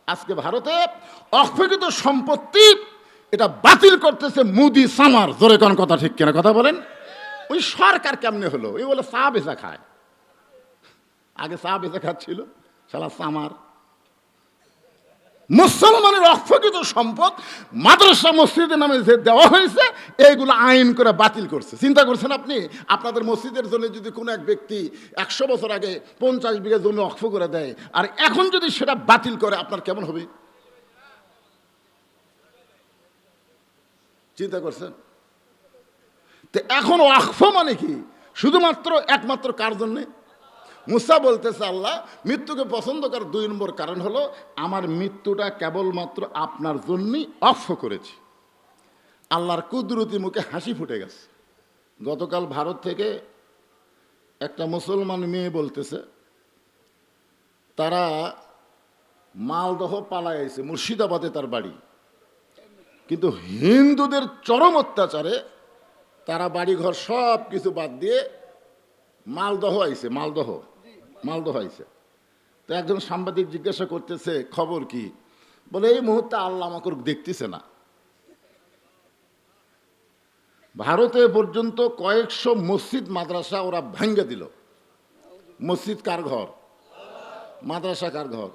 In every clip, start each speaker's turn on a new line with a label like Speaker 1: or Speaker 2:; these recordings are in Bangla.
Speaker 1: আজকে ভারতে অক্ষয়কৃত সম্পত্তি এটা বাতিল করতেছে মুদি সামার। জোরে কোন কথা ঠিক কিনা কথা বলেন? ওই সরকার কেমনে হলো? ওই বলে চা বেচা খায়, আগে চা বেচা খাচ্ছিল শালা সামার। মুসলমানের অক্ষয়কৃত সম্পদ মাদ্রাসা মসজিদের নামে যে দেওয়া হয়েছে এইগুলো আইন করে বাতিল করছে। চিন্তা করছেন আপনি, আপনাদের মসজিদের জন্য যদি কোনো এক ব্যক্তি 100 বছর আগে 50 বিঘা জমি অক্ষ করে দেয় আর এখন যদি সেটা বাতিল করে, আপনার কেমন হবে? চিন্তা করছেন? তো এখন ওয়াকফ মানে কি? শুধুমাত্র একমাত্র কার জন্যে? মুসা বলতেছে আল্লাহ মৃত্যুকে পছন্দ করার 2 নম্বর কারণ হলো আমার মৃত্যুটা কেবলমাত্র আপনার জন্যই ওয়াকফ করেছি। আল্লাহর কুদরতি মুখে হাসি ফুটে গেছে। গতকাল ভারত থেকে একটা মুসলমান মেয়ে বলতেছে তারা মালদহ পালায় আইছে, মুর্শিদাবাদে তার বাড়ি, কিন্তু হিন্দুদের চরম অত্যাচারে তারা বাড়িঘর সব কিছু বাদ দিয়ে মালদহ আইছে। মালদহ আইছে। তো একজন সাংবাদিক জিজ্ঞাসা করতেছে খবর কি? বলে এই মুহূর্তে আল্লাহ আমাকে দেখতেছে না। ভারতে পর্যন্ত কয়েকশো মসজিদ মাদ্রাসা ওরা ভেঙে দিল। মসজিদ কার ঘর? মাদ্রাসা কার ঘর?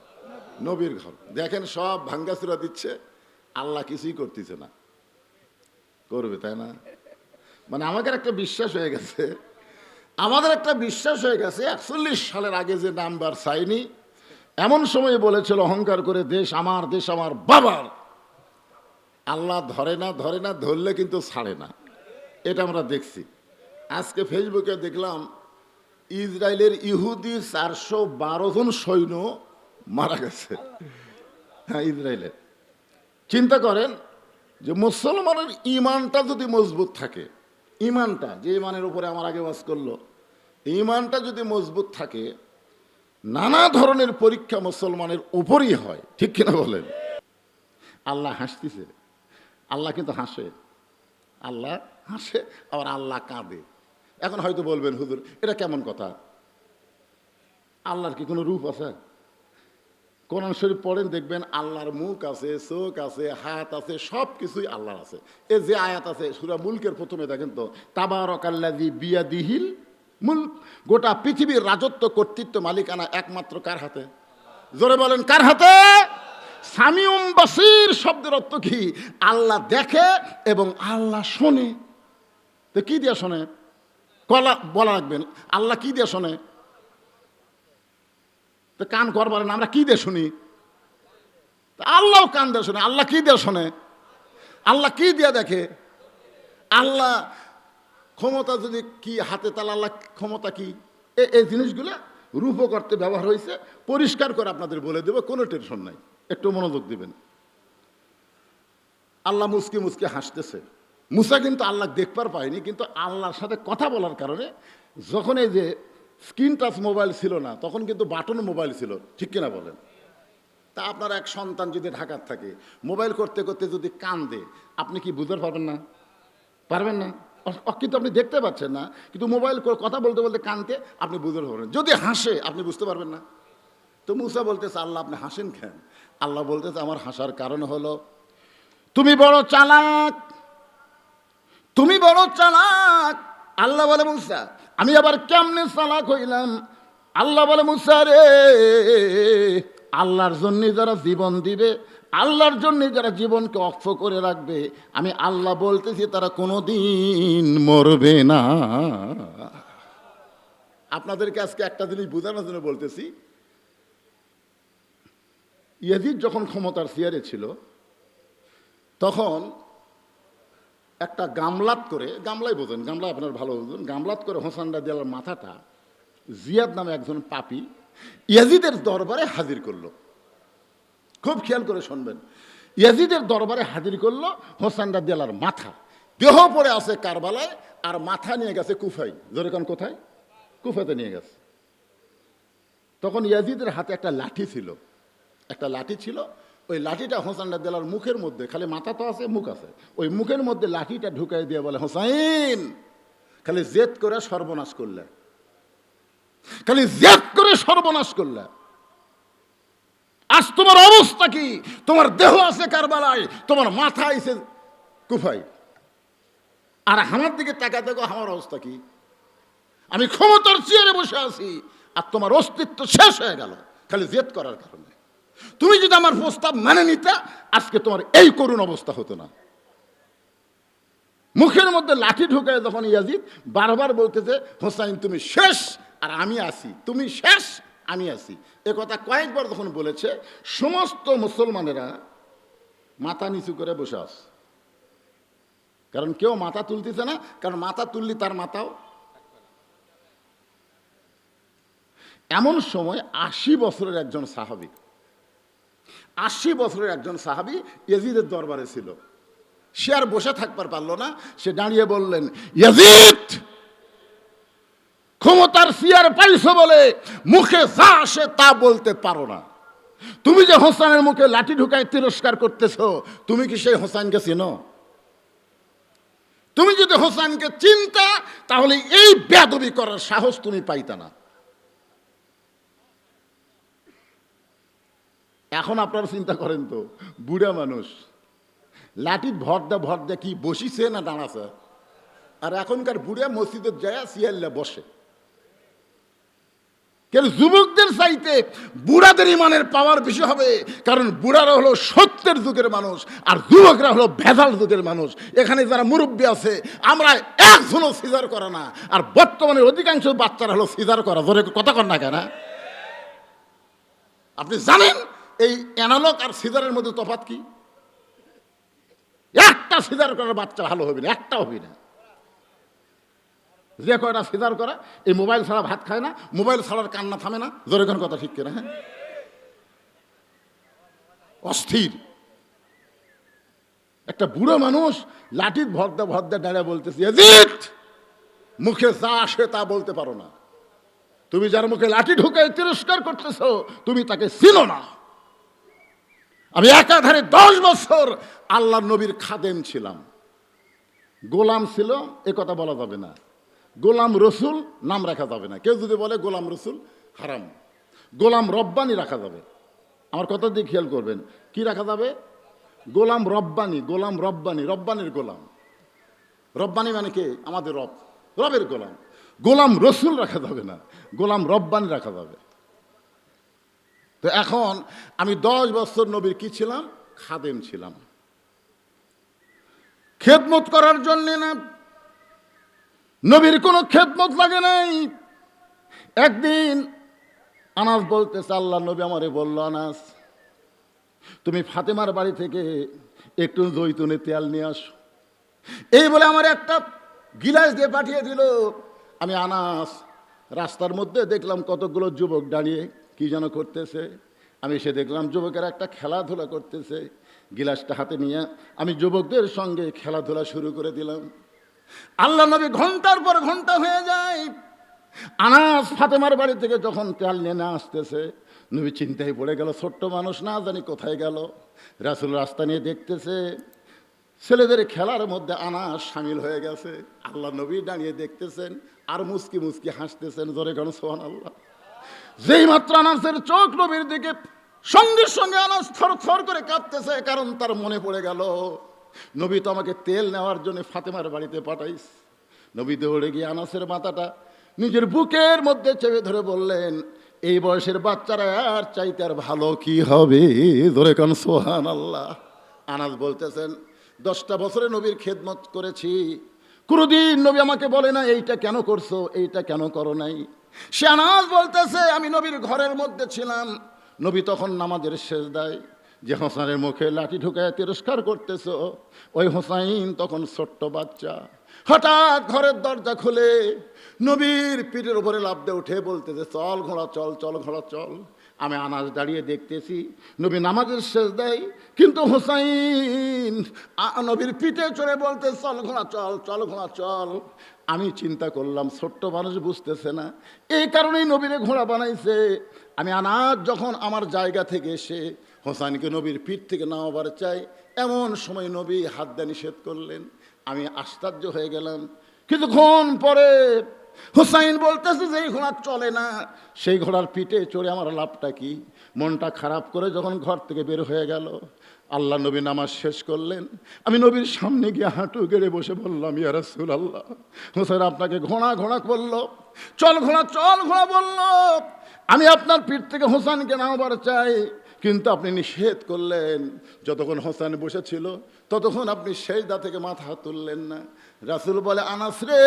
Speaker 1: নবীর ঘর। দেখেন সব ভাঙ্গাচুরা দিচ্ছে, আল্লাহ কিছুই করতেছে না। করবে তাই না? মানে আমাদের একটা বিশ্বাস হয়ে গেছে, 41 সালের আগে যে নাম্বার চাইনি, এমন সময় বলেছিল অহংকার করে দেশ আমার বাবার। আল্লাহ ধরে না, ধরলে কিন্তু ছাড়ে না। এটা আমরা দেখছি। আজকে ফেসবুকে দেখলাম ইসরায়েলের ইহুদি 412 জন সৈন্য মারা গেছে। হ্যাঁ, ইসরায়েলের। চিন্তা করেন যে মুসলমানের ইমানটা যদি মজবুত থাকে, ইমানটা যে ইমানের উপরে আমার আগে ওয়াজ করলো, ইমানটা যদি মজবুত থাকে, নানা ধরনের পরীক্ষা মুসলমানের উপরই হয়। ঠিক কিনা বলেন? আল্লাহ হাসতেছে। আল্লাহ কিন্তু হাসে, আল্লাহ হাসে, আবার আল্লাহ কাঁদে। এখন হয়তো বলবেন হুজুর এটা কেমন কথা? আল্লাহর কি কোনো রূপ আছে? কোরআন শরীফ পড়েন, দেখবেন আল্লাহর মুখ আছে, চোখ আছে, হাত আছে, সব কিছুই আল্লাহর আছে। এই যে আয়াত আছে সূরা মুলকের প্রথমে দেখেন তো, তাবারাকাল্লাযী বিয়াদিহিল মুলক, গোটা পৃথিবীর রাজত্ব কর্তৃত্ব মালিকানা একমাত্র কার হাতে? জোরে বলেন কার হাতে? সামিউম বাসির শব্দের অর্থ কি? আল্লাহ দেখে এবং আল্লাহ শোনে। তো কি দিয়ে শোনে? বলা রাখবেন, আল্লাহ কি দিয়ে শোনে? তো কান করবার না, আমরা কি দিয়ে শুনি? আল্লাহ কান দিয়ে শোনে। আল্লাহ কি দিয়ে শোনে? আল্লাহ কি দিয়ে দেখে? আল্লাহ ক্ষমতা যদি কি হাতে, তাহলে আল্লাহ ক্ষমতা কি? এই জিনিসগুলো রূপ করতে ব্যবহার হয়েছে। পরিষ্কার করে আপনাদের বলে দেবো, কোনো টেনশন নাই, একটু মনোযোগ দিবেন। আল্লাহ মুসকি মুসকি হাসতেছে। মুসা কিন্তু আল্লাহ দেখবার পায়নি, কিন্তু আল্লাহর সাথে কথা বলার কারণে, যখন এই যে স্ক্রিন টাচ মোবাইল ছিল না, তখন কিন্তু বাটন মোবাইল ছিল। ঠিক কিনা বলেন? তা আপনার এক সন্তান যদি ঢাকার থাকে, মোবাইল করতে করতে যদি কান্দে, আপনি কি বুঝতে পারবেন না? পারবেন না? কিন্তু আপনি দেখতে পাচ্ছেন না, কিন্তু মোবাইল কথা বলতে বলতে কানতে আপনি বুঝতে পারবেন। যদি হাসে আপনি বুঝতে পারবেন না। তো মুসা বলতেছে আল্লাহ আপনি হাসেন কেন? আল্লাহ বলতেছে আমার হাসার কারণ হলো তুমি বড় চালাক, তুমি বড় চালাক। আল্লাহ বলে মুসা আমি আবার কেমনে চালাক হইলাম? আল্লাহ বলে মুসা রে, আল্লাহর জন্য যারা জীবন দিবে, আল্লাহর জন্য যারা জীবনকে অক্ষ করে রাখবে, আমি আল্লাহ বলতেছি তারা কোনোদিন মরবে না। আপনাদেরকে আজকে একটা জিনিস বোঝানোর জন্য বলতেছি, ইয়াজিদ যখন ক্ষমতার চেয়ারে ছিল, তখন একটা গামলাত করে, গামলাই বোঝেন, গামলা আপনার ভালো বোঝেন, গামলাত করে হোসেন রাদিয়াল্লাহর মাথাটা জিয়াদ নামে একজন পাপী ইয়াজিদের দরবারে হাজির করলো। খুব খেয়াল করে শুনবেন, ইয়াজিদের দরবারে হাজির করলো হোসেন রাদিয়াল্লাহর মাথা। দেহ পড়ে আছে কারবালায়, আর মাথা নিয়ে গেছে কুফায়। জোরে কান কোথায়? কুফাতে নিয়ে গেছে। তখন ইয়াজিদের হাতে একটা লাঠি ছিল, ওই লাঠিটা হোসেন রাদিয়াল্লাহর মুখের মধ্যে, খালি মাথা তো আছে, মুখ আছে, ওই মুখের মধ্যে লাঠিটা ঢুকাই দিয়ে বলে হোসাইন খালি জেদ করে সর্বনাশ করলে, খালি জেদ করে সর্বনাশ করলে। আজ তোমার অবস্থা কি? তোমার দেহ আছে কারবালায়, তোমার মাথা আছে কুফায়, আর আমার দিকে তাকা দেখো আমার অবস্থা কি। আমি ক্ষমতার চেয়ারে বসে আছি, আর তোমার অস্তিত্ব শেষ হয়ে গেল খালি জেদ করার কারণে। তুমি যদি আমার প্রস্তাব মানে নিতে, আজকে তোমার এই করুণ অবস্থা হতো না। মুখের মধ্যে লাঠি ঢুকায় যখন ইয়াজিদ বারবার বলতেছে, হোসাইন তুমি শেষ আর আমি আছি, তুমি শেষ আমি আছি, এ কথা কয়েকবার যখন বলেছে, সমস্ত মুসলমানেরা মাথা নিচু করে বসে আছে। কারণ কেউ মাথা তুলতেছে না, কারণ মাথা তুললি তার মাথাও। এমন সময় 80 বছরের একজন সাহাবী, 80 বছরের একজন সাহাবী ইয়াজিদের দরবারে ছিল। সে আর বসে থাকবার পারল না, সে দাঁড়িয়ে বললেন, ইয়াজিদ, ক্ষমতার চেয়ার পাইছো বলে মুখে যা আসে তা বলতে পারো না। তুমি যে হোসেনের মুখে লাঠি ঢুকায় তিরস্কার করতেছো, তুমি কি সেই হোসেনকে চিনো? তুমি যদি হোসেনকে চিনতা তাহলে এই বেয়াদবি করার সাহস তুমি পাইতা না। এখন আপনারা চিন্তা করেন তো, বুড়া মানুষ লাঠি ভর দে কি বসিছে না দাঁড়াছে? আর এখনকার বুড়া মসজিদের যায় সিয়াল্লা বসে। কেন যুবকদের চাইতে বুড়াদের ইমানের পাওয়ার বেশি হবে, কারণ বুড়ারা হলো সত্যের যুগের মানুষ আর যুবকরা হলো ভেজাল যুগের মানুষ। এখানে যারা মুরব্বী আছে, আমরা একজনও সিজার করে না, আর বর্তমানে অধিকাংশ বাচ্চারা হলো সিজার করা। ধরে কথা কর না কেন? আপনি জানেন এই অ্যানালগ আর সিজারের মধ্যে তফাৎ কি? একটা সিজার করার বাচ্চা ভালো হবে না, একটা হবে না। যে কয়টা সিজার করা, এই মোবাইল ছাড়া ভাত খায় না, মোবাইল ছাড়ার কান্না থামে না। জোরে কোন কথা ঠিক কিনা? হ্যাঁ, অস্থির একটা বুড়ো মানুষ লাঠির ভদ্দা দাঁড়িয়ে বলতেছে, ইয়াজিদ, মুখে যা আসে তা বলতে পারো না। তুমি যার মুখে লাঠি ঢুকায় তিরস্কার করতেছ, তুমি তাকে চিনো না। আমি একাধারে 10 বছর আল্লাহর নবীর খাদেম ছিলাম। গোলাম ছিল এ কথা বলা যাবে না, গোলাম রসুল নাম রাখা যাবে না। কেউ যদি বলে গোলাম রসুল হারাম, গোলাম রব্বানি রাখা যাবে। আমার কথা দিয়ে খেয়াল করবেন, কি রাখা যাবে? গোলাম রব্বানি, গোলাম রব্বানি, রব্বানির গোলাম। রব্বানি মানে কে? আমাদের রব, রবের গোলাম। গোলাম রসুল রাখা যাবে না, গোলাম রব্বানি রাখা যাবে। তো এখন আমি 10 বছর নবীর কি ছিলাম? খাদেম ছিলাম। খেদমত করার জন্যে না, নবীর কোনো খেদমত লাগে নাই। একদিন আনাস বলতেছে, আল্লাহ নবী আমারে বলল, আনাস তুমি ফাতেমার বাড়ি থেকে একটু জৈতুনের তেল নিয়ে আসো। এই বলে আমার একটা গিলাস দিয়ে পাঠিয়ে দিল। আমি আনাস রাস্তার মধ্যে দেখলাম কতগুলো যুবক দাঁড়িয়ে কি যেন করতেছে। আমি এসে দেখলাম যুবকেরা একটা খেলাধুলা করতেছে। গিলাসটা হাতে নিয়ে আমি যুবকদের সঙ্গে খেলাধুলা শুরু করে দিলাম। আল্লাহ নবী ঘন্টার পর ঘন্টা হয়ে যায়। আনাস ফাতেমার বাড়ি থেকে যখন তেল নিয়ে না আসতেছে, নবী চিন্তায় পড়ে গেল, ছোট্ট মানুষ না জানি কোথায় গেল। রাসূল রাস্তা নিয়ে দেখতেছে ছেলেদের খেলার মধ্যে আনাস সামিল হয়ে গেছে। আল্লাহ নবী দাঁড়িয়ে দেখতেছেন আর মুস্কি মুস্কি হাসতেছেন। জোরে গান সুবহানাল্লাহ। যেই মাত্র আনাসের চোখ নবীর দিকে, সঙ্গে সঙ্গে আনাস থর থর করে কাঁপতেছে, কারণ তার মনে পড়ে গেল নবী তো আমাকে তেল নেওয়ার জন্য ফাতেমার বাড়িতে পাঠাইস। নবী দৌড়ে গিয়ে আনাসের মাথাটা নিজের বুকের মধ্যে চেপে ধরে বললেন, এই বয়সের বাচ্চারা আর চাইতে আর ভালো কি হবে? ধরে কান সুবহানাল্লাহ। আনাস বলতেছেন, 10টা বছরে নবীর খেদমত করেছি, কোনোদিন নবী আমাকে বলে না এইটা কেন করছো, এইটা কেন করো নাই। সে আনাস বলতেছে, আমি নবীর ঘরের মধ্যে ছিলাম, নবী তখন নামাজের সেজদায়, যে হোসেনের মুখে লাঠি ঢুকায় তিরস্কার করতেছো, ওই হোসাইন তখন ছোট্ট বাচ্চা। হঠাৎ ঘরের দরজা খুলে নবীর পিঠের উপরে লাফ দিয়ে উঠে বলতেছে, চল ঘোড়া চল, চল ঘোড়া চল। আমি আনাস দাঁড়িয়ে দেখতেছি নবী নামাজের সেজদায়, কিন্তু হোসাইন নবীর পিঠে চড়ে বলতে, চল ঘোড়া চল, চল ঘোড়া চল। আমি চিন্তা করলাম ছোট্ট মানুষ বুঝতেছে না, এই কারণেই নবীরে ঘোড়া বানাইছে। আমি আনাস যখন আমার জায়গা থেকে এসে হোসাইনকে নবীর পিঠ থেকে নামাবার চাই, এমন সময় নবী হাত দিয়ে নিষেধ করলেন। আমি আশ্চর্য হয়ে গেলাম। কিছুক্ষণ পরে হুসাইন বলতেছে যে এই ঘোড়া চলে না, সেই ঘোড়ার পিঠে চড়ে আমার লাভটা কি? মনটা খারাপ করে যখন ঘর থেকে বের হয়ে গেল, আল্লাহ নবী নামাজ শেষ করলেন। আমি নবীর সামনে গিয়ে হাঁটু গেড়ে বসে বললাম, ইয়া রাসূলুল্লাহ, হুসাইন আপনাকে ঘোড়া ঘোড়া বললো, চল ঘোড়া চল ঘোড়া বললো, আমি আপনার পিঠ থেকে হোসেনকে নামাবার চাই, কিন্তু আপনি নিষেধ করলেন। যতক্ষণ হোসেন বসেছিল ততক্ষণ আপনি সেজদা থেকে মাথা তুললেন না। রাসূল বলে, আনাস রে,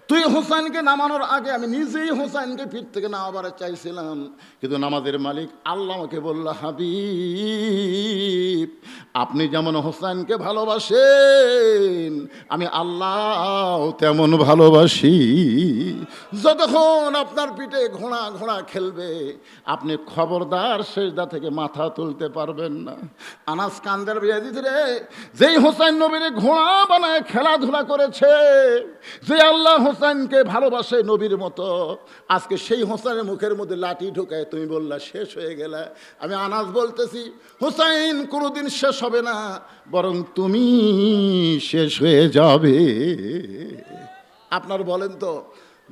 Speaker 1: তুই হোসেনকে নামানোর আগে আমি নিজেই হোসেনকে পিঠ থেকে নামাবার চাইছিলাম, কিন্তু নামাজের মালিক আল্লাহ আমাকে বলল, হাবিব, আপনি যেমন হোসেনকে ভালোবাসেন আমি আল্লাহ তেমন ভালোবাসি। যতক্ষণ আপনার পিঠে ঘোড়া ঘোড়া খেলবে আপনি খবরদার সেজদা থেকে মাথা তুলতে পারবেন না। আনাস কান্দের বিয়াদিত রে, যেই হোসেন নবীর ঘোড়া বানায় খেলাধুলা করেছে, যে আল্লাহ হোসেনকে ভালোবাসে নবীর মতো, আজকে সেই হোসেনের মুখের মধ্যে লাঠি ঢুকায় তুমি বললা শেষ হয়ে গেলা। আমি আনাস বলতেছি, হোসেন কোনোদিন শেষ হবে না, বরং তুমি শেষ হয়ে যাবে। আপনার বলেন তো,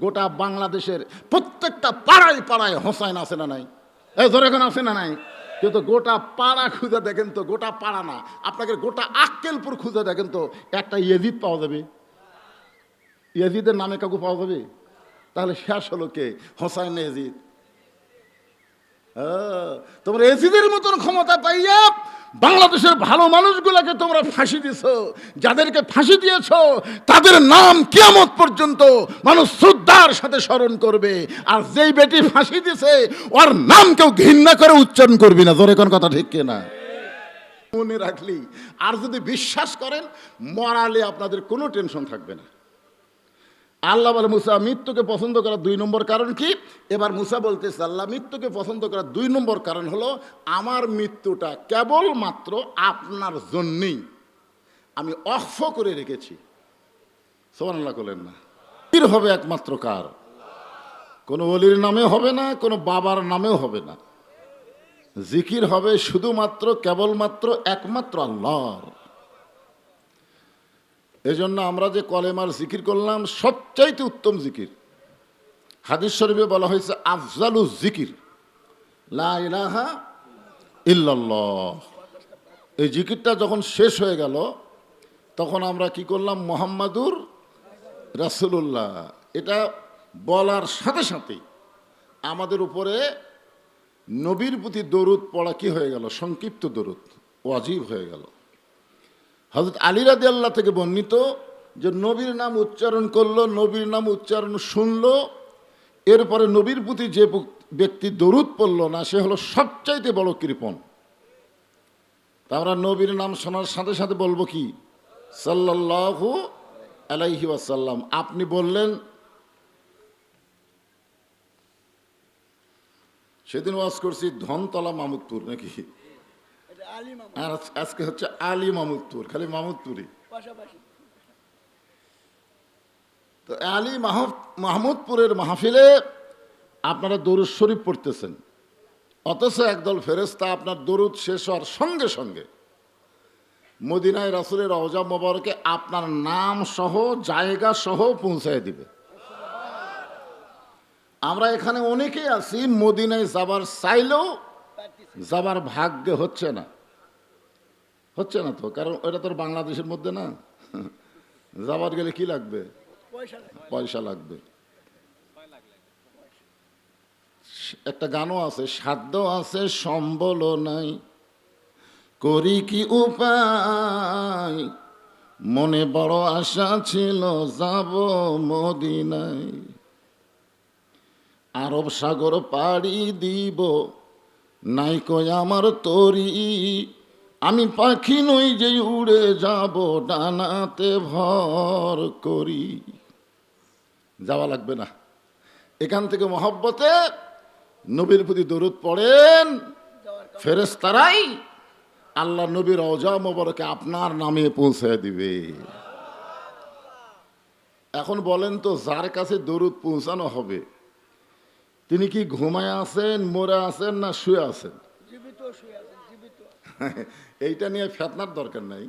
Speaker 1: গোটা বাংলাদেশের প্রত্যেকটা পাড়ায় পাড়ায় হোসেন আছে না নাই? ধরে এখন আছে না নাই? কিন্তু গোটা পাড়া খুঁজে দেখেন তো, গোটা পাড়া না, আপনাকে গোটা আক্কেলপুর খুঁজে দেখেন তো, একটা ইয়েজিদ পাওয়া যাবে? ইয়েজিদের নামে কাউকে পাওয়া যাবে? তাহলে শেষ হলো কে? হোসাইন এজিদ। তোমরা এজিদের মতন ক্ষমতা পাইয়া বাংলাদেশের ভালো মানুষগুলোকে তোমরা ফাঁসি দিছ। যাদেরকে ফাঁসি দিয়েছ তাদের নাম কিয়ামত পর্যন্ত মানুষ শ্রদ্ধার সাথে স্মরণ করবে, আর যেই বেটি ফাঁসি দিছে ওর নাম কেউ ঘৃণা করে উচ্চারণ করবি না। জোরে কোন কথা ঠিক কিনা? মনে রাখলি, আর যদি বিশ্বাস করেন, মরালে আপনাদের কোনো টেনশন থাকবে না। আল্লাহ বলে, মুসা মৃত্যুকে পছন্দ করার 2 নম্বর কারণ কি? এবার মুসা বলতেছে, আল্লাহ মৃত্যুকে পছন্দ করার 2 নম্বর কারণ হলো আমার মৃত্যুটা কেবলমাত্র আপনার জন্যই আমি অক্ষ করে রেখেছি। সুবহানাল্লাহ বলেন না? জিকির হবে একমাত্র কার? কোনো ওলির নামে হবে না, কোনো বাবার নামেও হবে না। জিকির হবে শুধুমাত্র কেবলমাত্র একমাত্র আল্লাহর। এজন্য আমরা যে কলেমার জিকির করলাম, সবচাইতে উত্তম জিকির হাদিস শরীফে বলা হয়েছে আফজালু জিকির লা ইলাহা ইল্লাল্লাহ। এই জিকিরটা যখন শেষ হয়ে গেল তখন আমরা কি করলাম? মুহাম্মাদুর রাসূলুল্লাহ। এটা বলার সাথে সাথেই আমাদের উপরে নবীর প্রতি দরুদ পড়া কি হয়ে গেল? সংক্ষিপ্ত দরুদ ওয়াজিব হয়ে গেল। হযরত আলী রাদিয়াল্লাহু থেকে বর্ণিত যে নবীর নাম উচ্চারণ করলো, নবীর নাম উচ্চারণ শুনলো, এরপরে নবীর প্রতি যে ব্যক্তি দরুদ পড়ল না সে হলো সবচাইতে বড় কৃপণ। তা আমরা নবীর নাম শোনার সাথে সাথে বলবো কি? সাল্লাল্লাহু আলাইহি ওয়াসাল্লাম। আপনি বললেন, সেদিন ওয়াজ করছি ধনতলা মামুদপুর নাকি, আর আজকে হচ্ছে আলী মামুদপুর, খালি মামুদপুরি। তো আলী মাহমুদপুরের মাহফিলে আপনারা দরুদ শরীফ পড়তেছেন, অথচ একদল ফেরেশতা আপনার দরুদ শেষ হওয়ার সঙ্গে সঙ্গে মদিনায় রাসূলের রওজা মোবারকে আপনার নাম সহ জায়গা সহ পৌঁছায় দিবে। আমরা এখানে অনেকেই আছি মদিনায় যাবার চাইলেও যাবার ভাগ্যে হচ্ছে না। হচ্ছে না তো, কারণ ওটা তো বাংলাদেশের মধ্যে না। যাবার গেলে কি লাগবে? পয়সা লাগবে। একটা গানও আছে, সাধ্য আছে সম্বল নাই, করি কি উপায়, মনে বড় আশা ছিল যাব মদিনায়, আরব সাগর পাড়ি দিব নাই কই আমার তরি, আমি পাখি নই যে উড়ে যাব ডানাতে ভর করি। যাওয়া লাগবে না, এখান থেকে মহব্বতে নবীর প্রতি দরুদ পড়েন, ফেরেশতারাই আল্লাহ নবীর রওজা মোবারকে আপনার নামে পৌঁছে দিবে। এখন বলেন তো, যার কাছে দরুদ পৌঁছানো হবে তিনি কি ঘুমায় আছেন, মরে আছেন, না শুয়ে আছেন? এইটা নিয়ে ফেতনার দরকার নাই।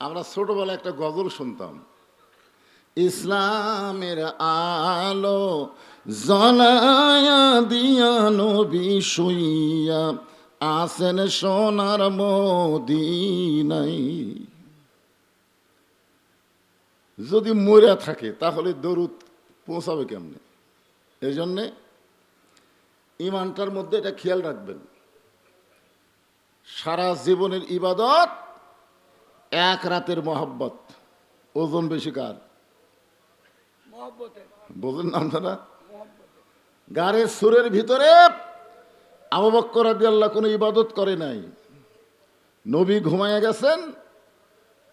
Speaker 1: আমরা ছোটবেলায় একটা গজল শুনতাম, ইসলামের আলো জ্বলায়া দিয়া নবী শুইয়া আসেন সোনার মদিনায়। যদি মরে থাকে তাহলে দরুদ পৌঁছাবে কেমনে? এই জন্যে ইমানটার মধ্যে এটা খেয়াল রাখবেন, সারা জীবনের ইবাদত এক রাতের মহব্বত। ওজন বেশি কার? বোঝেন না আপনারা? গাড়ির সুরের ভিতরে আবু বকর রাদিয়াল্লাহু কোনো ইবাদত করে নাই। নবী ঘুমাইয়া গেছেন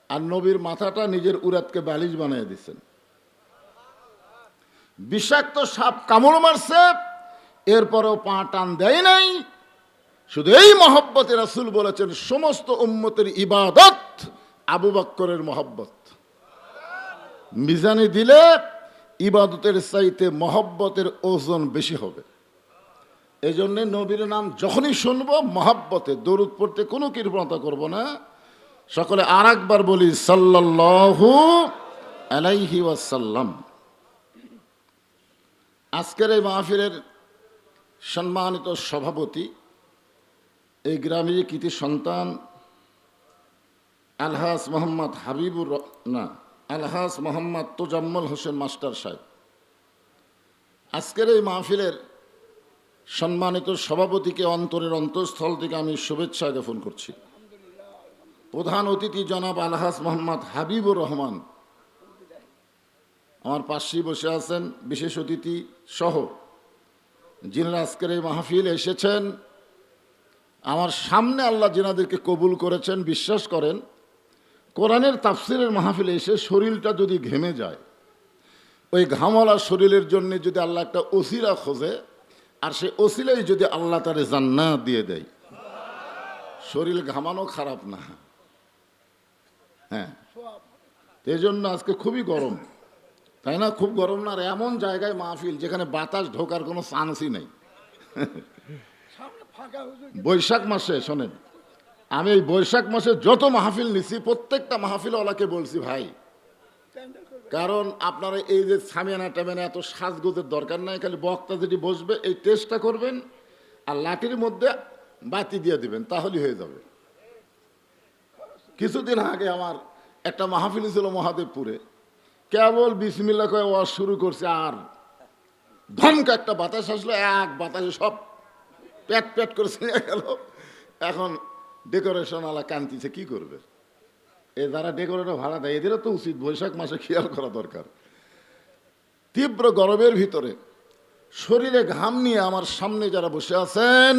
Speaker 1: আর নবীর মাথাটা নিজের উরাতকে বালিশ বানিয়ে দিচ্ছেন। বিষাক্ত সাপ কামড় মারছে, এরপরেও পা টান দেয় নাই। শুধু এই মহব্বতে রাসূল বলেছেন সমস্ত উম্মতের ইবাদত আবু বকরের মহব্বত। মিজানে দিলে ইবাদতের চাইতে মহব্বতের ওজন বেশি হবে। এই জন্যে নবীর নাম যখনই শুনবো মহব্বতে দরুদ পড়তে কোনো কৃপণতা করব না। সকলে আর একবার বলি সাল্লাল্লাহু আলাইহি ওয়াসাল্লাম। আজকের এই মাহফিলের সম্মানিত সভাপতি, এই গ্রামের কৃতি সন্তান আলহাজ মোহাম্মদ আলহাজ মোহাম্মদ তোজাম্মল হোসেন মাস্টার সাহেব। আজকের এই মাহফিলের সম্মানিত সভাপতিকে অন্তরের অন্তঃস্থল থেকে আমি শুভেচ্ছা জ্ঞাপন করছি। প্রধান অতিথি জনাব আলহাজ মোহাম্মদ হাবিবুর রহমান আমার পাশেই বসে আছেন, বিশেষ অতিথি সহ যিনারা আজকের এই মাহফিল এসেছেন। আমার সামনে আল্লাহ যিনাদেরকে কবুল করেছেন, বিশ্বাস করেন কোরআনের তাফসিরের মাহফিলে এসে শরীরটা যদি ঘেমে যায়, ওই ঘামলা শরীরের জন্য যদি আল্লাহ একটা ওসিলা খোঁজে আর সে ওসিলাই যদি আল্লাহ তারে জান্নাত দিয়ে দেয়, শরীর ঘামানো খারাপ না। হ্যাঁ, এই জন্য আজকে খুবই গরম, তাই না? খুব গরম না? আর এমন জায়গায় মাহফিল যেখানে বাতাস ঢোকার কোনো চান্সই নেই। বৈশাখ মাসে শোনেন, আমি এই বৈশাখ মাসে যত মাহফিল নিছি প্রত্যেকটা মাহফিলওয়ালাকে বলছি ভাই, কারণ আপনারা এই যে সামিয়ানা টামিয়ানা এত সাজগোজের দরকার নাই, খালি বক্তা যেটি বসবে এই টেস্টটা করবেন আর লাঠির মধ্যে বাতি দিয়ে দিবেন, তাহলেই হয়ে যাবে। কিছুদিন আগে আমার একটা মাহফিল ছিল মহাদেবপুরে, কেবল বিসমিল্লাহ কয়ে ওয়াজ শুরু করছে আর ধমকা একটা বাতাস আসলো, এক বাতাসে সব প্যাট প্যাট করে ছিঁড়ে গেল। এখন ডেকোরেশন আলা কান্তিছে, কি করবে? এ যারা ডেকোরেটর ভাড়া দেয় এদেরও তো উচিত বৈশাখ মাসে খেয়াল করা দরকার। তীব্র গরমের ভিতরে শরীরে ঘাম নিয়ে আমার সামনে যারা বসে আছেন,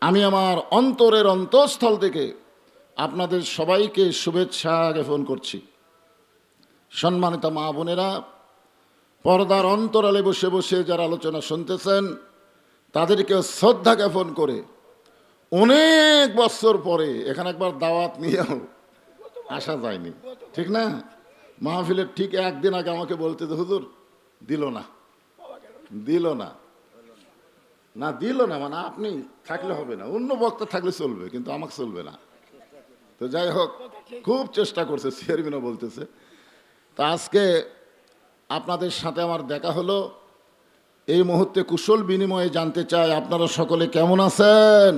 Speaker 1: আমি আমার অন্তরের অন্তঃস্থল থেকে আপনাদের সবাইকে শুভেচ্ছা জ্ঞাপন করছি। সম্মানিত মা বোনেরা, পর্দার অন্তরালে বসে বসে যারা আলোচনা শুনতেছেন তাদেরকে শ্রদ্ধা জ্ঞাপন করে অনেক বছর পরে এখানে একবার দাওয়াত নিয়েও আসা যায়নি, ঠিক না? মাহফিলের ঠিক একদিন আগে আমাকে বলতে যে হুজুর দিল না মানে আপনি থাকলে হবে না, অন্য বক্তা থাকলে চলবে কিন্তু আমাকে চলবে না। তো যাই হোক, খুব চেষ্টা করছে, চেয়ারম্যানও বলতেছে। তা আজকে আপনাদের সাথে আমার দেখা হলো, এই মুহূর্তে কুশল বিনিময়ে জানতে চাই আপনারা সকলে কেমন আছেন?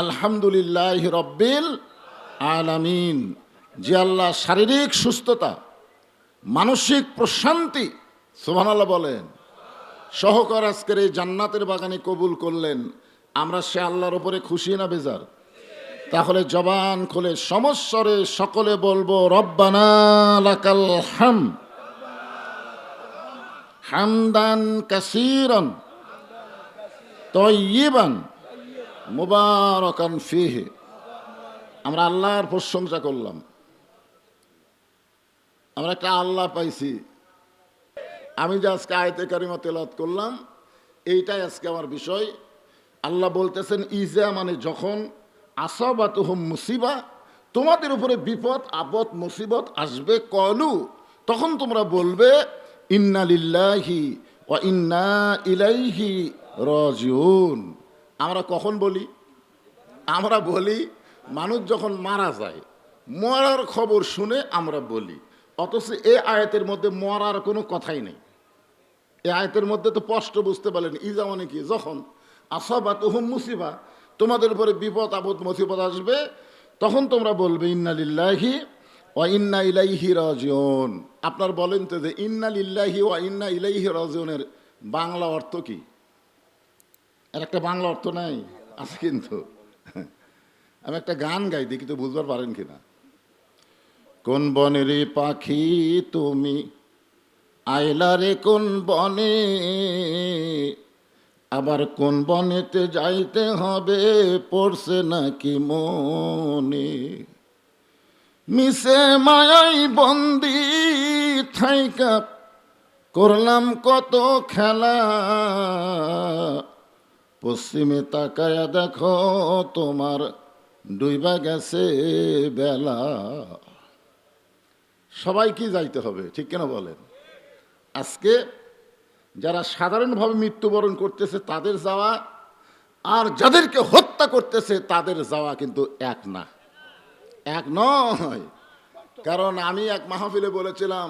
Speaker 1: আলহামদুলিল্লাহ রব্বিল আলামিন। যে আল্লাহ শারীরিক সুস্থতা, মানসিক প্রশান্তি, সুবহানাল্লাহ বলেন, সহকার আজকের এই জান্নাতের বাগানে কবুল করলেন, আমরা সে আল্লাহর উপরে খুশি না বেজার? তাহলে জবান খুলে সমস্বরে সকলে বলবো রব্বানা লাকাল হামদ হামদান কাসীরান তাইয়িবান মুবারাকান ফীহি। আমরা আল্লাহর প্রশংসা করলাম, আমরা একটা আল্লাহ পাইছি। আমি যে আজকে আয়াতে কারিমা তেলাওয়াত করলাম, এইটাই আজকে আমার বিষয়। আল্লাহ বলতেছেন ইজা মানে যখন, আসাবাতুহুম মুসিবা, তোমাদের উপরে বিপদ আপদ মুসিবত আসবে, কলু তখন তোমরা বলবে ইন্না লিল্লাহি ওয়া ইন্না ইলাইহি রাজিউন। আমরা কখন বলি? আমরা বলি মানুষ যখন মারা যায়, মরার খবর শুনে আমরা বলি, অথচ এই আয়াতের মধ্যে মরার কোনো কথাই নেই। এই আয়াতের মধ্যে তো স্পষ্ট বুঝতে পারলেন ইজা মানে কি, যখন আসাবাতুহুম মুসিবা, তোমাদের উপরে বিপদ আপদ মুসিবত আসবে, তখন তোমরা বলবে ইন্না লিল্লাহি ওয়া ইন্না ইলাইহি রাজিউন। আপনার বলেন তো যে ইন্না লিল্লাহি ওয়া ইন্না ইলাইহি রাজিউনের বাংলা অর্থ কি? এর একটা বাংলা অর্থ নাই? আছে কিন্তু। আমি একটা গান গাই, দেখি তো বুঝবার পারেন কিনা। কোন বনের পাখি তুমি আইলা রে কোন বনে, আবার কোন বনেতে যাইতে হবে পড়ছে নাকি মনে, মিশে মায়াই বন্দি থাইকা করলাম কত খেলা, পশ্চিমে তাকায়া দেখো তোমার ডুইবা গেছে বেলা। সবাই কি যাইতে হবে, ঠিক কেন বলেন? আজকে যারা সাধারণভাবে মৃত্যুবরণ করতেছে তাদের যাওয়া, আর যাদেরকে হত্যা করতেছে তাদের যাওয়া কিন্তু এক না, এক নয়। কারণ আমি এক মাহফিলে বলেছিলাম